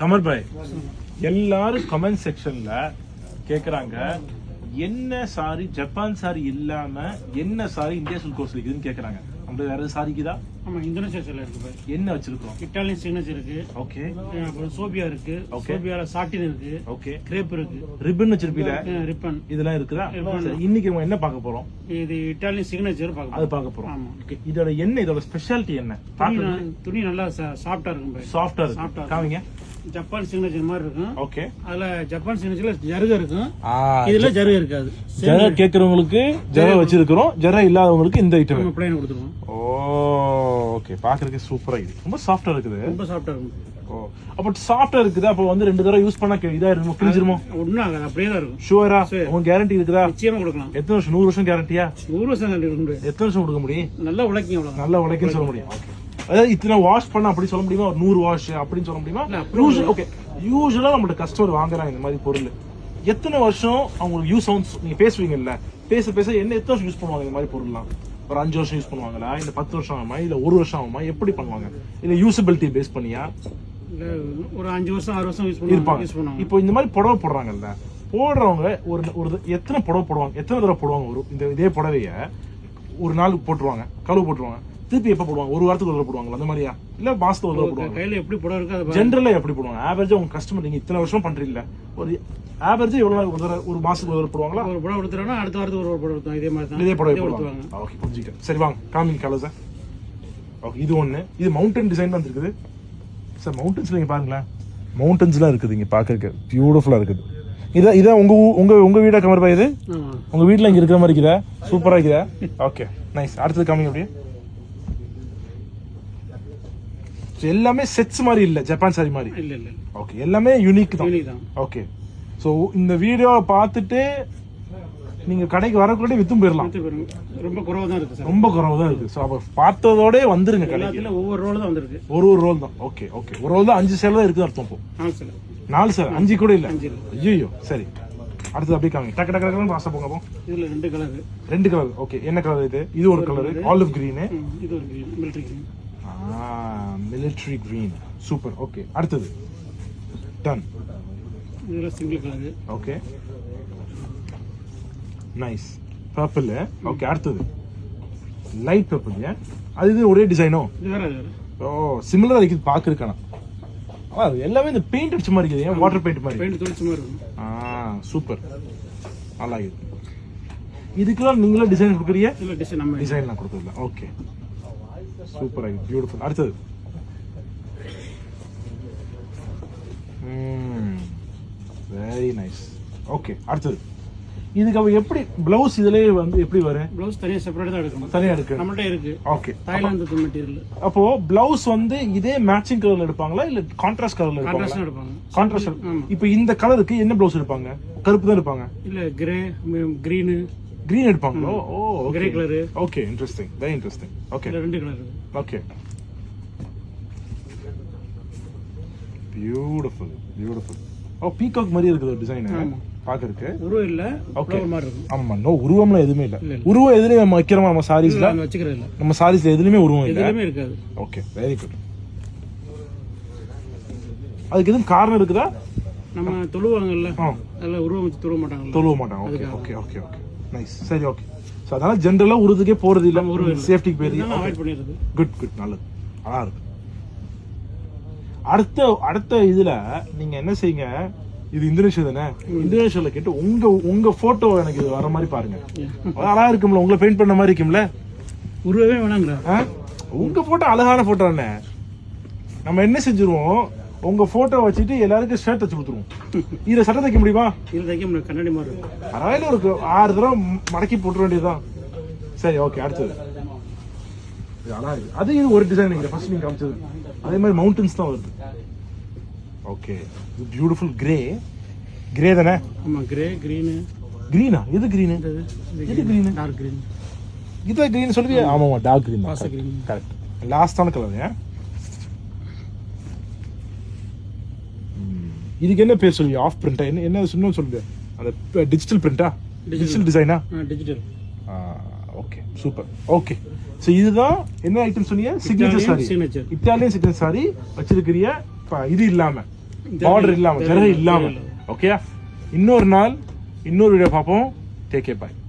கமர் பாய், எல்லாரும் கமெண்ட் செக்ஷன்ல கேக்குறாங்க, என்ன சாரி ஜப்பான் சாரி இல்லாம என்ன சாரி இந்தியா சில்க் ஹவுஸ்ல இருக்குதுன்னு கேக்குறாங்க. நம்மளுக்கு வேற சாரிக்குதா? ஆமா, இந்தோனேஷியால இருக்கு பாய். என்ன வச்சிருக்கோம்? இட்டாலியன் சிக்னேச்சர் இருக்கு. ஓகே. அப்புறம் சோபியா இருக்கு. சோபியால சாட்டின் இருக்கு. ஓகே. கிரேப் இருக்கு. ரிப்பன் வச்சிருப்பீல? ரிப்பன் இதெல்லாம் இருக்குதா? இன்னைக்கு நம்ம என்ன பார்க்க போறோம்? இது இட்டாலியன் சிக்னேச்சர் அது பார்க்க போறோம். ஆமா. ஓகே. இதோட என்ன, இதோட ஸ்பெஷாலிட்டி என்ன? துணி நல்லா சாஃப்ட்டா இருக்கும் பாய். சாஃப்ட்டா இருக்கு. காமிங்க. ஜப்பான் சிக்னேச்சர் மாதிரி இருக்கும். ஓகே. அதுல ஜப்பான் சிக்னேச்சர்ல ஜருக இருக்கும். இதுல ஜருக இருக்காது. ஜர கேக்குறவங்களுக்கு ஜர வச்சிருக்கோம், ஜர இல்லாதவங்களுக்கு இந்த ஐட்டம் நம்ம பிளைன் கொடுத்துருவோம். ஓகே. பாக்குறதுக்கு சூப்பரா இருக்கு. ரொம்ப சாஃப்ட்டா இருக்குது. ரொம்ப சாஃப்ட்டா இருக்கும். ஓ, அப்ப சாஃப்ட்டா இருக்குது. அப்ப வந்து 2 தடவை யூஸ் பண்ணா இதா இருக்கும், கிழிஞ்சிருமோ? ஒண்ணும் ஆகாது, அப்படியே தான் இருக்கும். ஷூரா? உங்க கேரண்டி இருக்குதா? நிச்சயமா கொடுக்கலாம். எத்தனை வருஷம்? 100 வருஷம் கேரண்டியா? 100 வருஷம் கேரண்டி கொடுக்க முடியும். எத்தனை வருஷம் கொடுக்க முடியும்? நல்லா உழைக்கும். அவ்வளவு நல்லா உழைக்குன்னு சொல்ல முடியும். ஓகே. அதாவது இத்தனை வாஷ் பண்ண அப்படி சொல்ல முடியுமா? 100 வாஷ் அப்படின்னு சொல்ல முடியுமா? ஓகே. யூசுவலா நம்மளோட கஸ்டமர் வாங்குறாங்க இந்த மாதிரி பொருள். எத்தனை வருஷம் அவங்களுக்கு யூஸ் ஆகும்? நீங்க பேசுவீங்கல்ல, பேச பேச என்ன எத்தனை வருஷம் யூஸ் பண்ணுவாங்க இந்த மாதிரி பொருள்லாம்? ஒரு 5 வருஷம் யூஸ் பண்ணுவாங்களா, இல்ல 10 வருஷம் ஆகுமா, இல்ல 1 வருஷம் ஆகுமா? எப்படி பண்ணுவாங்க? இல்ல யூசபிலிட்டி பேஸ் பண்ணியா? ஒரு 5 வருஷம் 6 வருஷம் யூஸ் பண்ணுவாங்க. இப்போ இந்த மாதிரி புடவை போடுறாங்கல்ல, போடுறவங்க ஒரு எத்தனை புடவை போடுவாங்க? எத்தனை தடவை போடுவாங்க? ஒரு இதே புடவைய ஒரு நாள் போட்டுருவாங்க, கழுவு போட்டுருவாங்க, திருப்பி எப்ப போடுவாங்க? ஒரு வாரத்துக்கு ஒரு தடவை போடுவாங்க அந்த மாதிரியா, இல்ல மாசத்துக்கு ஒரு தடவை போடுவாங்க? கையில எப்படி புடவை இருக்கு ஜெனரலா எப்படி போடுவாங்க? ஆவரேஜா உங்க கஸ்டமர், நீங்க இத்தனை வருஷம் பண்றீங்க, ஒரு ஆவரேஜா எவ்வளவு நாள் ஒரு தடவை, ஒரு மாசத்துக்கு ஒரு தடவை போடுவாங்களா? ஒரு புடவை கொடுத்துறாங்கன்னா அடுத்த வாரத்துக்கு ஒரு புடவை கொடுத்தோம். இதே மாதிரி தான் இதே புடவை போடுவாங்க. ஓகே, புரிஞ்சுக்கிட்டேன். சரி வாங்க காமிங் கலர்ஸ். ஓகே, இது ஒண்ணு. இது மவுண்டன் டிசைன் தான் இருக்குது சார். மவுண்டன்ஸ்ல நீங்க பாருங்களேன், மவுண்டன்ஸ்லாம் இருக்குது இங்க பாக்க பியூட்டிஃபுல்லா இருக்குது. இதான் உங்க வீடா கமர் பாய்? இது உங்க வீட்ல இங்க இருக்கிற மாதிரி இருக்குதா? சூப்பரா இருக்குதா? Okay, nice. அடுத்தது காமிங் அப்படியே. எல்லாமே செட்ஸ் மாதிரி இல்ல, ஜப்பான் சாரி மாதிரி இல்ல இல்ல. ஓகே, எல்லாமே யூனிக் தான். ஓகே. சோ இந்த வீடியோவை பார்த்துட்டு நீங்க கடைக்கு வரக்குள்ளே வித்தும் போயிடலாம். ரொம்ப குறைவா தான் இருக்கு சார். ரொம்ப குறைவா தான் இருக்கு. சோ அப்ப பார்த்ததோட வந்துருங்க கடைக்கு. ஒவ்வொரு ரோல் தான் வந்திருக்கு. ஒரு ரோல் தான். Okay okay. ஒரு ரோல் தான் 5 சேல் தான் இருக்கு அர்த்தம். 4 சேல், 5 கூட இல்ல. ஐயோ. சரி, அடுத்து அப்படியே காமிங்க. டக்கு டக்கு டக்குன்னு பாஸ்டா போங்க. இதுல 2 கலர். 2 கலர். ஓகே. என்ன கலர் இது? இது ஒரு கலர், ஆலிவ் கிரீன். இது ஒரு green, military green. Military green. Super. Okay, அடுத்தது டன். இதுல single colour. Okay, nice. Purple. Okay, அடுத்தது லைட் பர்பிள். அது இது ஒரே டிசைனோ? இது வேற. ஓ, சிமிலரா இருக்குது பாக்குறதுக்கான. எல்லாமே இந்த பெயிண்ட் அடிச்ச மாதிரி இருக்குது. வாட்டர் பெயிண்ட் மாதிரி. பெயிண்ட் தொளிச்ச மாதிரி இருக்கும். சூப்பர், நல்லா இருக்கு. இதுக்கெல்லாம் நீங்களே டிசைன் கொடுக்குறீங்க? இல்ல, டிசைன் நம்ம டிசைன்லாம் கொடுக்குறீங்க. ஓகே, சூப்பர் ஆகி பியூட்டிஃபுல். அடுத்தது வெரி நைஸ். ஓகே, அடுத்தது இதுக்கு அவ எப்படி பிளவுஸ் இதுலயே வந்து எப்படி வரும்? பிளவுஸ் தனியா செப்பரேட்டா தான் எடுக்கணும். தனியா எடுக்க நம்மள்ட்ட இருக்கு. Okay, Thailand material. அப்போ பிளவுஸ் வந்து இதே மேட்சிங் கலர்ல எடுப்பாங்களா இல்ல கான்ட்ராஸ்ட் கலர்ல எடுப்பாங்களா? கான்ட்ராஸ்ட் எடுப்பாங்க. கான்ட்ராஸ்ட். இப்போ இந்த கலருக்கு என்ன பிளவுஸ் எடுப்பாங்க? கருப்பு தான் எடுப்பாங்க? இல்ல, கிரே, கிரீன். கிரீன் எடுப்பாங்களோ? ஓ, grey colour. Okay, interesting, very interesting. Okay, இல்ல 2 கலர். Okay, beautiful beautiful. ஓ, பீகாக் மாதிரி இருக்குது டிசைன் பாக்குறதுக்கு. உருவம் இல்ல, ஃப்ளவர் மாதிரி இருக்கும். ஆமா, நோ உருவம்லாம் எதுவுமே இல்ல. உருவம் எதுலயும் நம்ம வைக்கிறோமா? நம்ம சாரீஸ்ல வச்சுக்கிறது இல்ல. நம்ம சாரீஸ்ல எதுலயுமே உருவம் இல்ல. எதுலயுமே இருக்காது. Okay, very good. அதுக்கு எதுவும் காரணம் இருக்குதா? நம்ம தொழுவாங்கல்ல, அதெல்லாம் உருவம் வச்சு தொழுவ மாட்டாங்க. தொழுவ மாட்டாங்க. Okay okay okay okay, nice. சரி, ஓகே. சோ அதனால ஜெனரலா உருதுக்கே போறது இல்ல, ஒரு சேஃப்டிக்கு பேரு அவாய்ட் பண்ணிடுறது. குட் குட், நல்லது, நல்லா இருக்கு. அடுத்த இதுல நீங்க என்ன செய்யுங்க, இது இந்தோனேஷியா தானே? இந்தோனேஷியால கேட்டு உங்க போட்டோ எனக்கு இது வர மாதிரி பாருங்க. அழகா இருக்கும்ல, உங்களை பெயிண்ட் பண்ண மாதிரி இருக்கும்ல. உருவமே வேணாங்களா? உங்க போட்டோ அழகான போட்டோ. என்ன நம்ம என்ன செஞ்சிருவோம், உங்க போட்டோ வச்சுட்டு எல்லாருக்கும் ஷர்ட் தச்சு கொடுத்துருவோம். இதுல சட்டை தைக்க முடியுமா? இது தைக்க முடியும், கண்ணாடி மாதிரி இருக்கும். பரவாயில்ல, ஒரு 6 தடவை மடக்கி போட்டுற வேண்டியதுதான். சரி, ஓகே. அடுத்தது அது இது ஒரு டிசைன் நீங்க ஃபர்ஸ்ட் நீங்க காமிச்சது அதே மாதிரி மவுண்டன்ஸ் தான் வருது. Okay, beautiful. கிரே தானே? ஆமா, கிரே, கிரீன். கிரீனா? எது கிரீன்? எது கிரீன்? Dark green. இது கிரீன் சொல்லுவியா? ஆமா, டார்க் கிரீன். கரெக்ட், லாஸ்டான கலர். இதுக்கு என்ன பேர் சொல்லுவீங்க? ஆஃப் பிரிண்டா? என்ன சொன்னு சொல்லுங்க. அந்த டிஜிட்டல் பிரிண்டா? டிஜிட்டல் டிசைனா? Digital. Okay, super. Okay, so இதுதான் என்ன ஐட்டம் சொன்னீங்க? Signature sari. Signature, Italian signature sari வச்சிருக்கிறிய. இது இல்லாம பார்டர் இல்லாம ஜருகை இல்லாம. ஓகேயா? இன்னொரு நாள் இன்னொரு வீடியோ பார்ப்போம். டேக் கேர், பாய்.